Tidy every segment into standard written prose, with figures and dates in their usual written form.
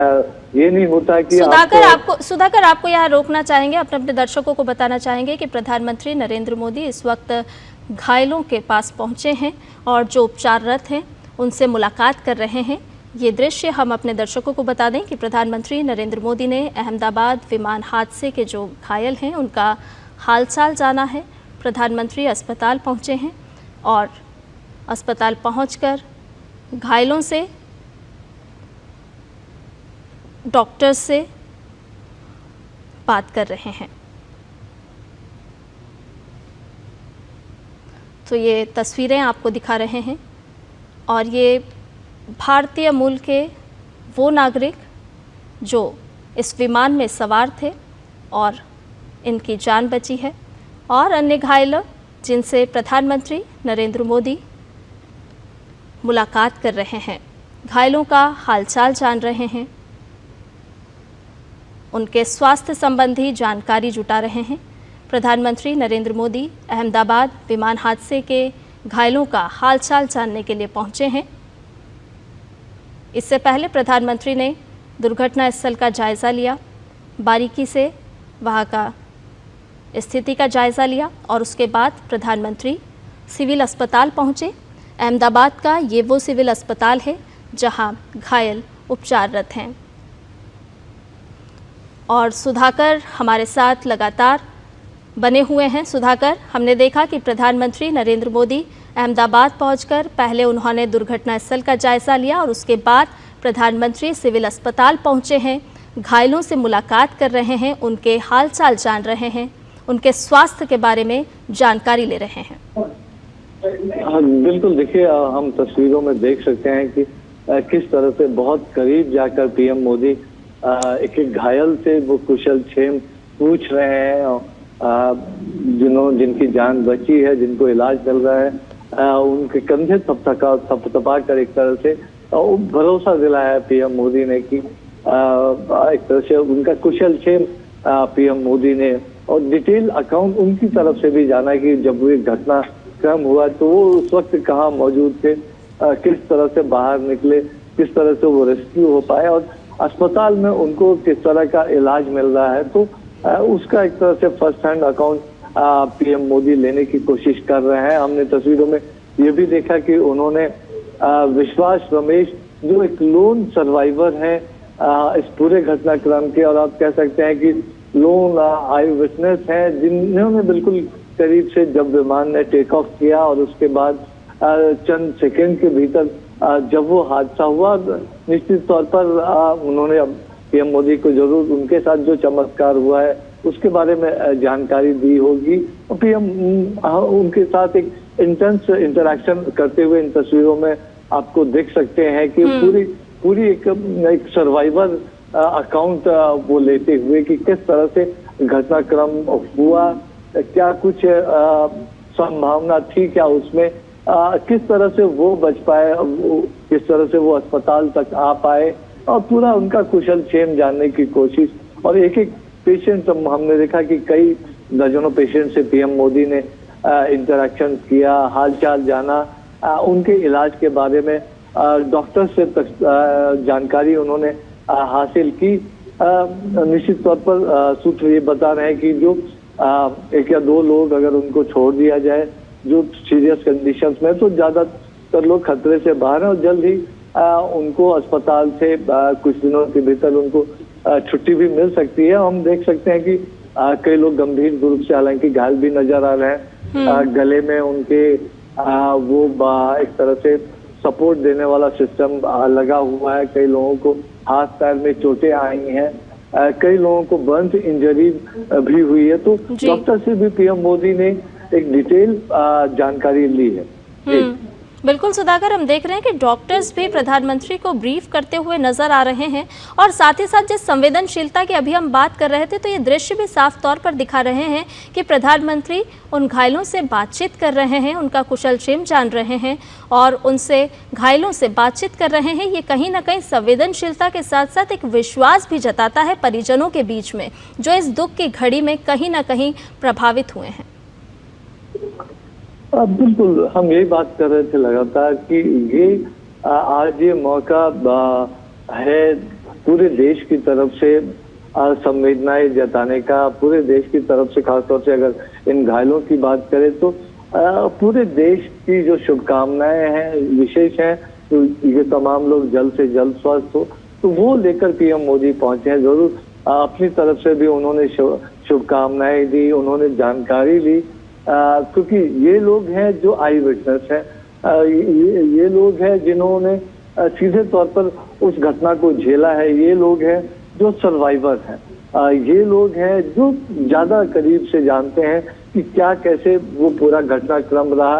ये नहीं होता कि सुधाकर आपको यहाँ रोकना चाहेंगे, अपने दर्शकों को बताना चाहेंगे कि प्रधानमंत्री नरेंद्र मोदी इस वक्त घायलों के पास पहुंचे हैं और जो उपचाररत हैं उनसे मुलाकात कर रहे हैं। ये दृश्य हम अपने दर्शकों को बता दें कि प्रधानमंत्री नरेंद्र मोदी ने अहमदाबाद विमान हादसे के जो घायल हैं उनका हालचाल जाना है। प्रधानमंत्री अस्पताल पहुंचे हैं और अस्पताल पहुंचकर घायलों से, डॉक्टर से बात कर रहे हैं। तो ये तस्वीरें आपको दिखा रहे हैं और ये भारतीय मूल के वो नागरिक जो इस विमान में सवार थे और इनकी जान बची है, और अन्य घायल जिनसे प्रधानमंत्री नरेंद्र मोदी मुलाकात कर रहे हैं, घायलों का हालचाल जान रहे हैं, उनके स्वास्थ्य संबंधी जानकारी जुटा रहे हैं। प्रधानमंत्री नरेंद्र मोदी अहमदाबाद विमान हादसे के घायलों का हालचाल जानने के लिए पहुंचे हैं। इससे पहले प्रधानमंत्री ने दुर्घटना स्थल का जायज़ा लिया, बारीकी से वहां का स्थिति का जायज़ा लिया और उसके बाद प्रधानमंत्री सिविल अस्पताल पहुंचे। अहमदाबाद का ये वो सिविल अस्पताल है जहां घायल उपचाररत हैं। और सुधाकर हमारे साथ लगातार बने हुए हैं। सुधाकर, हमने देखा कि प्रधानमंत्री नरेंद्र मोदी अहमदाबाद पहुंचकर पहले उन्होंने दुर्घटना स्थल का जायज़ा लिया और उसके बाद प्रधानमंत्री सिविल अस्पताल पहुंचे हैं, घायलों से मुलाकात कर रहे हैं, उनके हालचाल जान रहे हैं, उनके स्वास्थ्य के बारे में जानकारी ले रहे हैं। हाँ, बिल्कुल। देखिए, हम तस्वीरों में देख सकते हैं कि किस तरह से बहुत करीब जाकर पीएम मोदी एक घायल से वो कुशल क्षेम पूछ रहे हैं, जिनकी जान बची है, जिनको इलाज मिल रहा है, उनके कंधे थपथपा कर एक तरह से भरोसा दिलाया है पीएम मोदी ने कि एक तरह से उनका कुशल क्षेम पीएम मोदी ने, और डिटेल अकाउंट उनकी तरफ से भी जाना कि जब वो घटना क्रम हुआ तो वो उस वक्त कहाँ मौजूद थे, किस तरह से बाहर निकले, किस तरह से वो रेस्क्यू हो पाए और अस्पताल में उनको किस तरह का इलाज मिल रहा है। तो उसका एक तरह से first hand account PM Modi लेने की कोशिश कर रहे हैं। हमने तस्वीरों में ये भी देखा कि उन्होंने विश्वास रमेश, जो एक लोन सर्वाइवर है इस पूरे घटनाक्रम के, और आप कह सकते हैं कि लोन आई विटनेस है, जिन्होंने बिल्कुल करीब से जब विमान ने टेक ऑफ किया और उसके बाद चंद सेकंड के भीतर जब वो हादसा हुआ, निश्चित तौर पर उन्होंने अब पीएम मोदी को जरूर उनके साथ जो चमत्कार हुआ है उसके बारे में जानकारी दी होगी। और पीएम उनके साथ एक इंटेंस इंटरेक्शन करते हुए इन तस्वीरों में आपको देख सकते हैं कि पूरी एक सर्वाइवर अकाउंट वो लेते हुए कि किस तरह से घटनाक्रम हुआ, क्या कुछ संभावना थी क्या उसमें, किस तरह से वो बच पाए, किस तरह से वो अस्पताल तक आ पाए, और पूरा उनका कुशल क्षेम जानने की कोशिश। और एक एक पेशेंट, हमने देखा कि कई दर्जनों पेशेंट से पीएम मोदी ने इंटरेक्शन किया, हालचाल जाना, उनके इलाज के बारे में डॉक्टर से जानकारी उन्होंने हासिल की। निश्चित तौर पर सूत्र ये बता रहे हैं कि जो एक या दो लोग अगर उनको छोड़ दिया जाए जो सीरियस कंडीशंस में, तो ज्यादातर लोग खतरे से बाहर हैं और जल्द ही उनको अस्पताल से कुछ दिनों के भीतर उनको छुट्टी भी मिल सकती है। हम देख सकते हैं कि कई लोग गंभीर रूप से हालांकि घायल भी नजर आ रहे हैं, गले में उनके वो एक तरह से सपोर्ट देने वाला सिस्टम लगा हुआ है, कई लोगों को हाथ पैर में चोटें आई हैं, कई लोगों को बर्न इंजरी भी हुई है। तो डॉक्टर से भी पीएम मोदी ने एक डिटेल जानकारी ली है। बिल्कुल सुधाकर, हम देख रहे हैं कि डॉक्टर्स भी प्रधानमंत्री को ब्रीफ करते हुए नजर आ रहे हैं और साथ ही साथ जिस संवेदनशीलता की अभी हम बात कर रहे थे, तो ये दृश्य भी साफ तौर पर दिखा रहे हैं कि प्रधानमंत्री उन घायलों से बातचीत कर रहे हैं, उनका कुशल क्षेम जान रहे हैं और उनसे घायलों से बातचीत कर रहे हैं। ये कहीं ना कहीं संवेदनशीलता के साथ साथ एक विश्वास भी जताता है परिजनों के बीच में, जो इस दुख की घड़ी में कहीं ना कहीं प्रभावित हुए हैं। बिल्कुल, हम यही बात कर रहे थे लगातार कि ये आज ये मौका है पूरे देश की तरफ से संवेदनाएं जताने का, पूरे देश की तरफ से खासतौर से अगर इन घायलों की बात करें तो पूरे देश की जो शुभकामनाएं हैं विशेष हैं, तो ये तमाम लोग जल्द से जल्द स्वस्थ हो, तो वो लेकर पीएम मोदी पहुंचे हैं। जरूर अपनी तरफ से भी उन्होंने शुभकामनाएं दी, उन्होंने जानकारी ली, क्योंकि ये लोग हैं जो आई विटनेस है, ये लोग हैं जिन्होंने सीधे तौर पर उस घटना को झेला है, ये लोग हैं जो सर्वाइवर हैं, ये लोग हैं जो ज्यादा करीब से जानते हैं कि क्या कैसे वो पूरा घटनाक्रम रहा,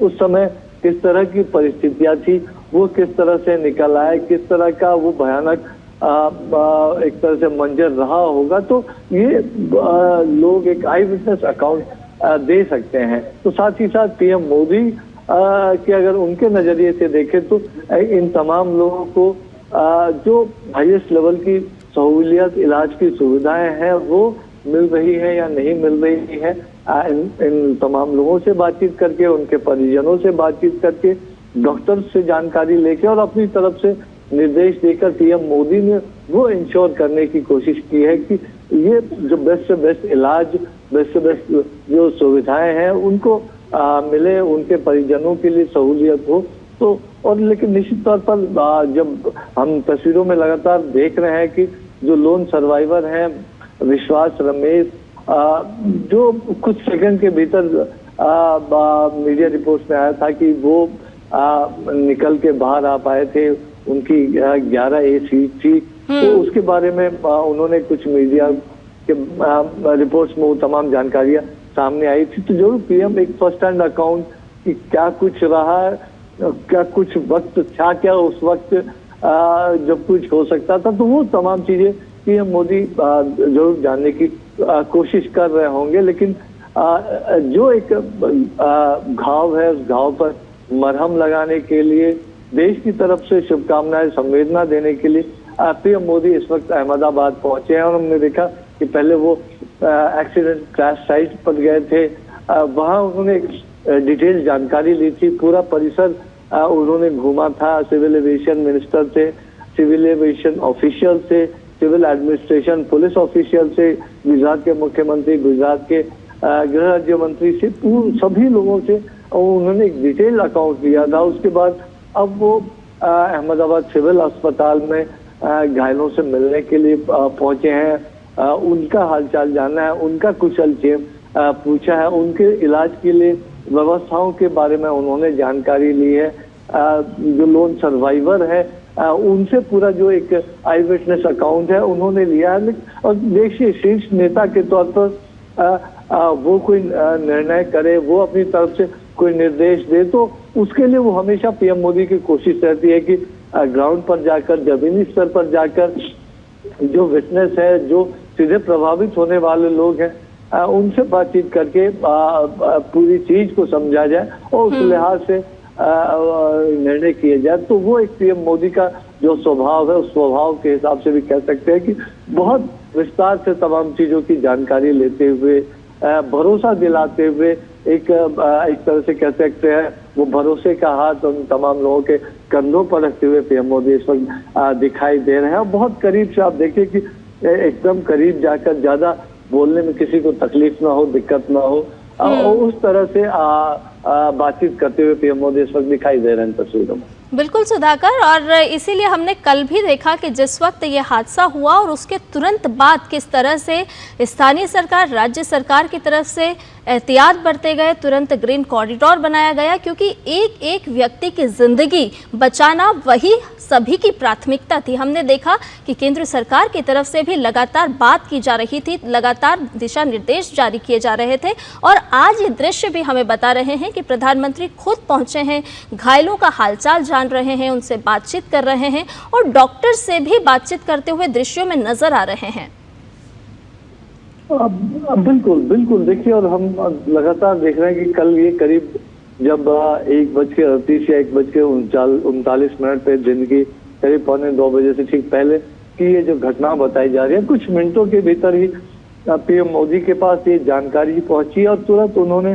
उस समय किस तरह की परिस्थितियां थी, वो किस तरह से निकल आए, किस तरह का वो भयानक एक तरह से मंजर रहा होगा। तो ये लोग एक आई विटनेस अकाउंट दे सकते हैं। तो साथ ही साथ पीएम मोदी कि अगर उनके नजरिए से देखें तो इन तमाम लोगों को जो हाईएस्ट लेवल की सहूलियत, इलाज की सुविधाएं हैं वो मिल रही है या नहीं मिल रही है, इन तमाम लोगों से बातचीत करके, उनके परिजनों से बातचीत करके, डॉक्टर से जानकारी लेके और अपनी तरफ से निर्देश देकर पीएम मोदी ने वो इंश्योर करने की कोशिश की है कि ये जो बेस्ट से बेस्ट इलाज, बेस्ट से बेस्ट जो सुविधाएं हैं उनको मिले, उनके परिजनों के लिए सहूलियत हो। तो और लेकिन निश्चित तौर पर जब हम तस्वीरों में लगातार देख रहे हैं कि जो लोन सर्वाइवर हैं विश्वास रमेश, जो कुछ सेकंड के भीतर मीडिया रिपोर्ट्स में आया था कि वो निकल के बाहर आ पाए थे, उनकी 11A सीट थी, तो उसके बारे में उन्होंने कुछ मीडिया के रिपोर्ट्स में वो तमाम जानकारियां सामने आई थी। तो जरूर पीएम एक फर्स्ट हैंड अकाउंट कि क्या कुछ रहा, क्या कुछ वक्त था, क्या उस वक्त जब कुछ हो सकता था, तो वो तमाम चीजें पीएम मोदी जरूर जानने की कोशिश कर रहे होंगे। लेकिन जो एक घाव है उस घाव पर मरहम लगाने के लिए, देश की तरफ से शुभकामनाएं, संवेदना देने के लिए पीएम मोदी इस वक्त अहमदाबाद पहुंचे हैं। और हमने देखा कि पहले वो एक्सीडेंट क्रैश साइट पर गए थे, वहां उन्होंने डिटेल जानकारी ली थी, पूरा परिसर उन्होंने घूमा था, सिविल एविएशन मिनिस्टर थे, सिविल एविएशन ऑफिशियल थे, सिविल एडमिनिस्ट्रेशन पुलिस ऑफिशियल से, गुजरात के मुख्यमंत्री, गुजरात के गृह राज्य मंत्री से, सभी लोगों से उन्होंने एक डिटेल अकाउंट लिया था। उसके बाद अब वो अहमदाबाद सिविल अस्पताल में घायलों से मिलने के लिए पहुंचे हैं, उनका हालचाल जानना है, उनका कुशलक्षेम पूछा है, उनके इलाज के लिए व्यवस्थाओं के बारे में उन्होंने जानकारी ली है। जो लोन सर्वाइवर है उनसे पूरा जो एक आई विटनेस अकाउंट है उन्होंने लिया है। और देखिए शीर्ष नेता के तौर पर वो कोई निर्णय करे, वो अपनी तरफ से कोई निर्देश दे, तो उसके लिए वो हमेशा पीएम मोदी की कोशिश रहती है कि ग्राउंड पर जाकर, जमीनी स्तर पर जाकर जो विटनेस है, जो सीधे प्रभावित होने वाले लोग हैं, उनसे बातचीत करके पूरी चीज को समझा जाए और उस लिहाज से निर्णय किए जाए। तो वो एक पीएम मोदी का जो स्वभाव है, उस स्वभाव के हिसाब से भी कह सकते हैं कि बहुत विस्तार से तमाम चीजों की जानकारी लेते हुए, भरोसा दिलाते हुए, एक तरह से कह सकते हैं वो भरोसे का हाथ उन तमाम लोगों के कंधों पर रखते हुए पीएम मोदी इस वक्त दिखाई दे रहे हैं। और बहुत करीब से आप देखिए कि एकदम करीब जाकर, ज्यादा बोलने में किसी को तकलीफ ना हो, दिक्कत ना हो, और उस तरह से बातचीत करते हुए पीएम मोदी इस वक्त दिखाई दे रहे हैं तस्वीरों में। बिल्कुल सुधाकर, और इसीलिए हमने कल भी देखा कि जिस वक्त ये हादसा हुआ और उसके तुरंत बाद किस तरह से स्थानीय सरकार, राज्य सरकार की तरफ से एहतियात बरते गए, तुरंत ग्रीन कॉरिडोर बनाया गया, क्योंकि एक एक व्यक्ति की जिंदगी बचाना वही सभी की प्राथमिकता थी। हमने देखा कि केंद्र सरकार की तरफ से भी लगातार बात की जा रही थी, लगातार दिशा निर्देश जारी किए जा रहे थे, और आज ये दृश्य भी हमें बता रहे हैं कि प्रधानमंत्री खुद पहुंचे हैं, घायलों का हालचाल जान रहे हैं, उनसे बातचीत कर रहे हैं और डॉक्टर से भी बातचीत करते हुए दृश्यों में नजर आ रहे हैं। बिल्कुल बिल्कुल, देखिए, और हम लगातार देख रहे हैं कि कल ये करीब जब 1:38 या 1:39 पे दिन की करीब 1:45 बजे से ठीक पहले की ये जो घटना बताई जा रही है, कुछ मिनटों के भीतर ही पीएम मोदी के पास ये जानकारी पहुंची और तुरंत उन्होंने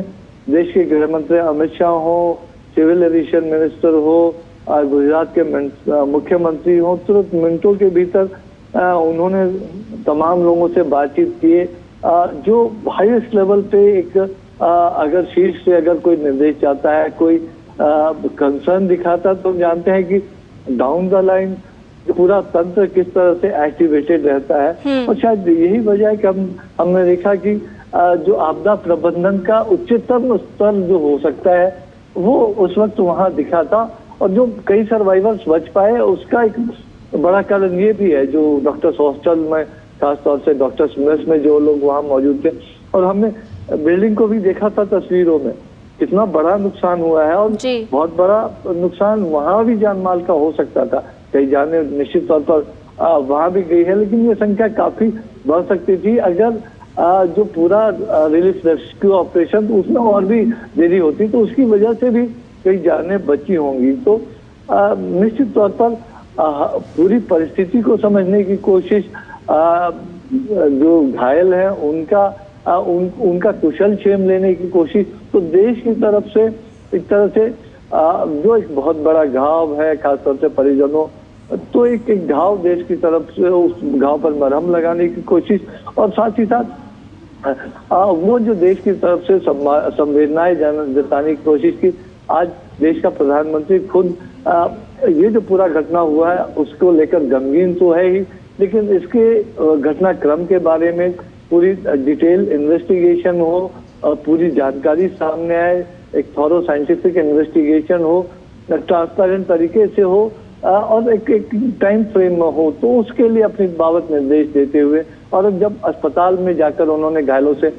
देश के गृह मंत्री अमित शाह हो, सिविल एविएशन मिनिस्टर हो, गुजरात के मुख्यमंत्री हों, तुरंत मिनटों के भीतर उन्होंने तमाम लोगों से बातचीत किए। जो हाईएस्ट लेवल पे एक अगर शीर्ष से अगर कोई निर्देश चाहता है, कोई कंसर्न दिखाता, तो हम जानते हैं कि डाउन द लाइन पूरा तंत्र किस तरह से एक्टिवेटेड रहता है। और शायद यही वजह है कि हमने देखा कि जो आपदा प्रबंधन का उच्चतम स्तर जो हो सकता है वो उस वक्त वहां दिखा था, और जो कई सर्वाइवर्स बच पाए उसका एक बड़ा कारण ये भी है, जो डॉक्टर्स हॉस्टल में खासतौर से डॉक्टर्स मेस में जो लोग वहां मौजूद थे, और हमने बिल्डिंग को भी देखा था तस्वीरों में, कितना बड़ा नुकसान हुआ है, और बहुत बड़ा नुकसान वहां भी जान माल का हो सकता था। कई जाने निश्चित तौर पर वहां भी गई है, लेकिन ये संख्या काफी बढ़ सकती थी अगर जो पूरा रिलीफ रेस्क्यू ऑपरेशन उसमें और भी देरी होती, तो उसकी वजह से भी कई जानें बची होंगी। तो निश्चित तौर पर पूरी परिस्थिति को समझने की कोशिश, जो घायल हैं उनका कुशल क्षेम लेने की कोशिश, तो देश की तरफ से एक तरह से जो एक बहुत बड़ा घाव है खासतौर से परिजनों, तो एक घाव देश की तरफ से उस घाव पर मरहम लगाने की कोशिश, और साथ ही साथ वो जो देश की तरफ से संवेदनाएं जताने की कोशिश की। आज देश का प्रधानमंत्री खुद ये जो पूरा घटना हुआ है उसको लेकर गमगीन तो है ही, लेकिन इसके घटनाक्रम के बारे में पूरी डिटेल इन्वेस्टिगेशन हो, पूरी जानकारी सामने आए, एक थॉरो साइंटिफिक इन्वेस्टिगेशन हो, ट्रांसपेरेंट तरीके से हो, और एक टाइम फ्रेम में हो, तो उसके लिए अपनी बाबत निर्देश देते हुए, और जब अस्पताल में जाकर उन्होंने घायलों से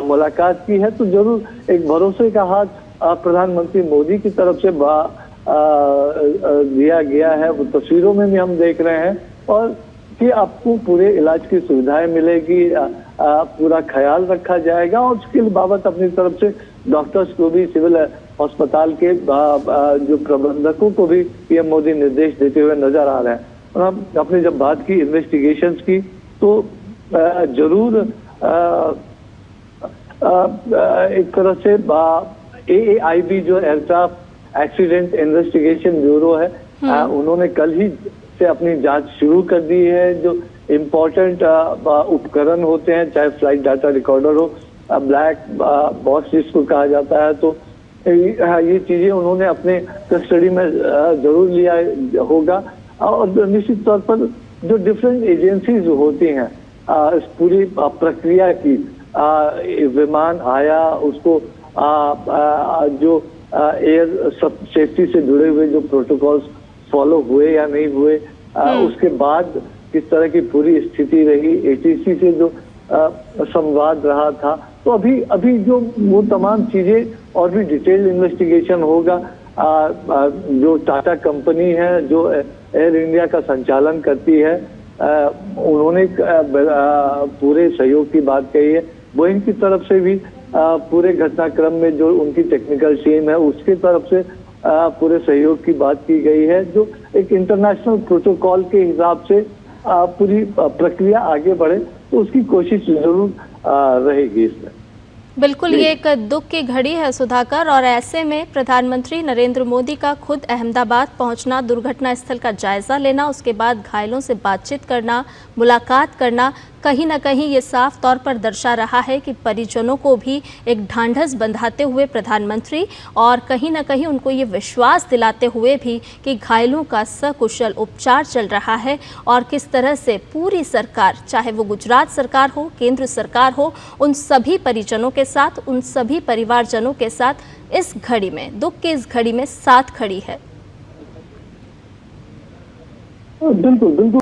मुलाकात की है, तो जरूर एक भरोसे का हाथ प्रधानमंत्री मोदी की तरफ से दिया गया है। वो तस्वीरों में भी हम देख रहे हैं, और कि आपको पूरे इलाज की सुविधाएं मिलेगी, पूरा ख्याल रखा जाएगा, और उसके बाबत अपनी तरफ से डॉक्टर्स को भी, सिविल अस्पताल के जो प्रबंधकों को भी पीएम मोदी निर्देश देते हुए नजर आ रहे हैं। और हम अपने जब बात की इन्वेस्टिगेशंस की, तो जरूर एक तरह से AAIB जो एयरक्राफ्ट एक्सीडेंट इन्वेस्टिगेशन ब्यूरो है, उन्होंने कल ही से अपनी जांच शुरू कर दी है। जो इम्पोर्टेंट उपकरण होते हैं, चाहे फ्लाइट डाटा रिकॉर्डर हो, ब्लैक बॉक्स जिसको कहा जाता है, तो ये चीजें उन्होंने अपने कस्टडी में जरूर लिया होगा। और निश्चित तौर पर जो डिफरेंट एजेंसीज होती हैं इस पूरी प्रक्रिया की, विमान आया उसको जो एयर सेफ्टी से जुड़े हुए जो प्रोटोकॉल्स फॉलो हुए या नहीं हुए, उसके बाद किस तरह की पूरी स्थिति रही, ATC से जो संवाद रहा था, तो अभी जो वो तमाम चीजें और भी डिटेल्ड इन्वेस्टिगेशन होगा। जो टाटा कंपनी है जो एयर इंडिया का संचालन करती है, उन्होंने पूरे सहयोग की बात कही है। बोइंग की तरफ से भी पूरे घटनाक्रम में जो उनकी टेक्निकल टीम है उसकी तरफ से पूरे सहयोग की बात की गई है, जो एक इंटरनेशनल प्रोटोकॉल के हिसाब से पूरी प्रक्रिया आगे बढ़े, तो उसकी कोशिश जरूर रहेगी इसमें। बिल्कुल, ये एक दुख की घड़ी है सुधाकर, और ऐसे में प्रधानमंत्री नरेंद्र मोदी का खुद अहमदाबाद पहुंचना, दुर्घटना स्थल का जायजा लेना, उसके बाद घायलों से बातचीत करना, मुलाकात करना, कहीं ना कहीं ये साफ तौर पर दर्शा रहा है कि परिजनों को भी एक ढांढस बंधाते हुए प्रधानमंत्री, और कहीं ना कहीं उनको ये विश्वास दिलाते हुए भी कि घायलों का सकुशल उपचार चल रहा है, और किस तरह से पूरी सरकार, चाहे वो गुजरात सरकार हो, केंद्र सरकार हो, उन सभी परिजनों के साथ, उन सभी परिवारजनों के साथ इस घड़ी में, दुख की इस घड़ी में साथ खड़ी है। बिल्कुल बिल्कुल।